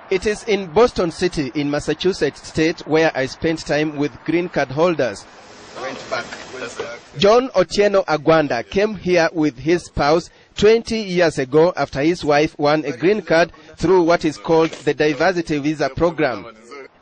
It is in Boston City in Massachusetts state where I spent time with green card holders. John Otieno Agwanda came here with his spouse 20 years ago after his wife won a green card through what is called the Diversity Visa Program.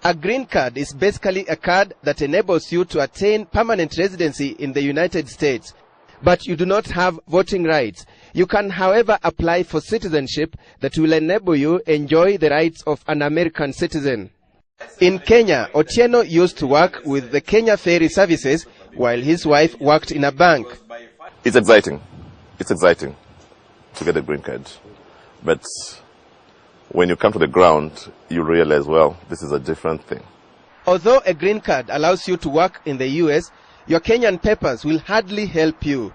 A green card is basically a card that enables you to attain permanent residency in the United States, but you do not have voting rights. You can, however, apply for citizenship that will enable you enjoy the rights of an American citizen. In Kenya, Otieno used to work with the Kenya Ferry Services while his wife worked in a bank. It's exciting. It's exciting to get a green card. But when you come to the ground, you realize, well, this is a different thing. Although a green card allows you to work in the U.S., your Kenyan papers will hardly help you.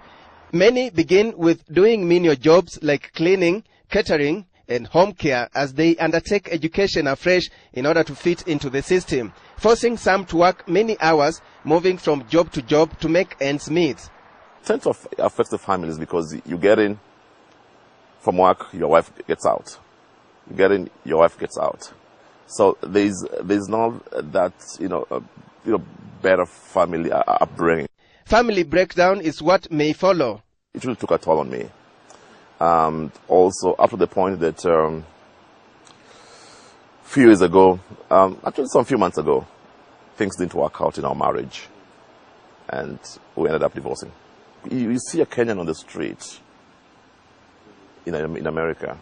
Many begin with doing menial jobs like cleaning, catering, and home care as they undertake education afresh in order to fit into the system, forcing some to work many hours, moving from job to make ends meet. It tends to affect the families because you get in from work, your wife gets out. You get in, your wife gets out. So there's not that better family upbringing. Family breakdown is what may follow. It really took a toll on me. Also, up to the point that a few years ago, actually some few months ago, things didn't work out in our marriage, and we ended up divorcing. You see a Kenyan on the street in America,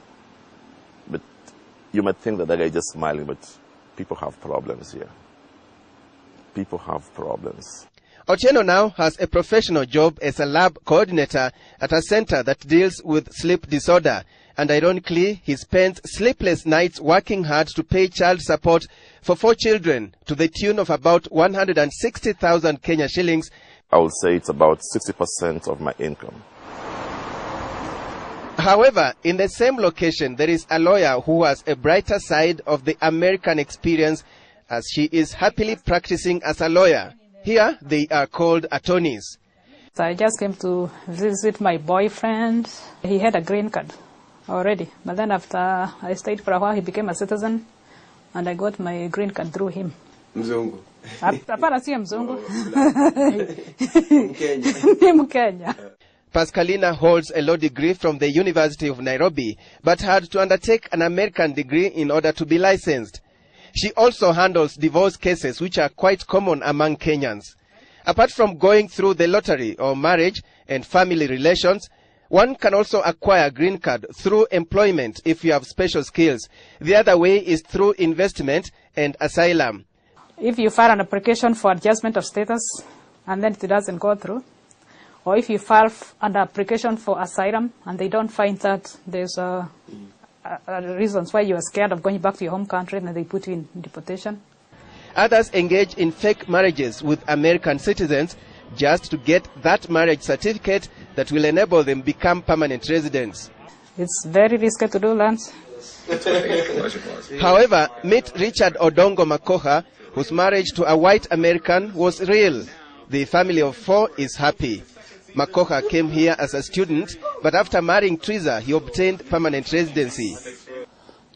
but you might think that guy is just smiling, but people have problems here. People have problems. Otieno now has a professional job as a lab coordinator at a center that deals with sleep disorder. And ironically, he spends sleepless nights working hard to pay child support for 4 children to the tune of about 160,000 Kenya shillings. I would say it's about 60% of my income. However, in the same location, there is a lawyer who has a brighter side of the American experience, as she is happily practicing as a lawyer. Here, they are called attorneys. So I just came to visit my boyfriend. He had a green card already. But then after I stayed for a while, he became a citizen. And I got my green card through him. Mzungu. Hapana siya mzungu. Mkenya. Pascalina holds a law degree from the University of Nairobi, but had to undertake an American degree in order to be licensed. She also handles divorce cases, which are quite common among Kenyans. Apart from going through the lottery or marriage and family relations, one can also acquire a green card through employment if you have special skills. The other way is through investment and asylum. If you file an application for adjustment of status and then it doesn't go through, or if you file an application for asylum and they don't find that there's reasons why you are scared of going back to your home country and they put you in deportation. Others engage in fake marriages with American citizens just to get that marriage certificate that will enable them become permanent residents. It's very risky to do, Lance. However, meet Richard Odongo Makoha, whose marriage to a white American was real. The family of 4 is happy. Makoha came here as a student, but after marrying Teresa, he obtained permanent residency.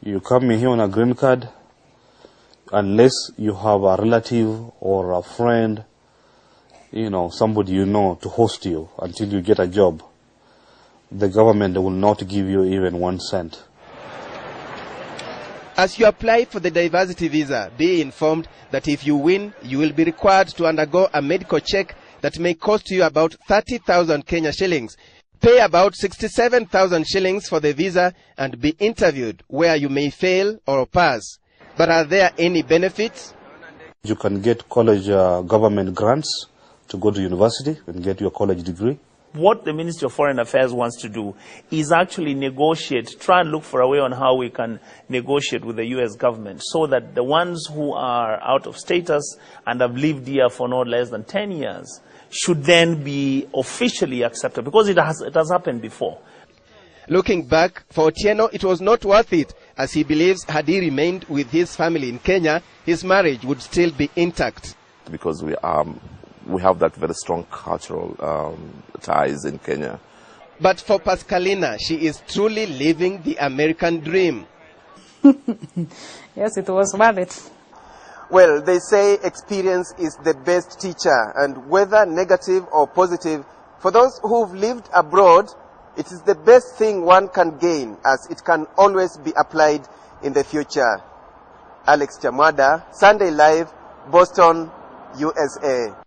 You come here on a green card, unless you have a relative or a friend, somebody to host you until you get a job. The government will not give you even 1 cent. As you apply for the diversity visa, be informed that if you win, you will be required to undergo a medical check that may cost you about 30,000 Kenya shillings. Pay about 67,000 shillings for the visa and be interviewed, where you may fail or pass. But are there any benefits? You can get college government grants to go to university and get your college degree. What the Ministry of Foreign Affairs wants to do is actually negotiate, try and look for a way on how we can negotiate with the U.S. government so that the ones who are out of status and have lived here for no less than 10 years should then be officially accepted, because it has happened before. Looking back, for Otieno, it was not worth it, as he believes had he remained with his family in Kenya, his marriage would still be intact. Because we have that very strong cultural ties in Kenya. But for Pascalina, she is truly living the American dream. Yes, it was worth it. Well, they say experience is the best teacher, and whether negative or positive, for those who've lived abroad, it is the best thing one can gain, as it can always be applied in the future. Alex Chamwada, Sunday Live, Boston, USA.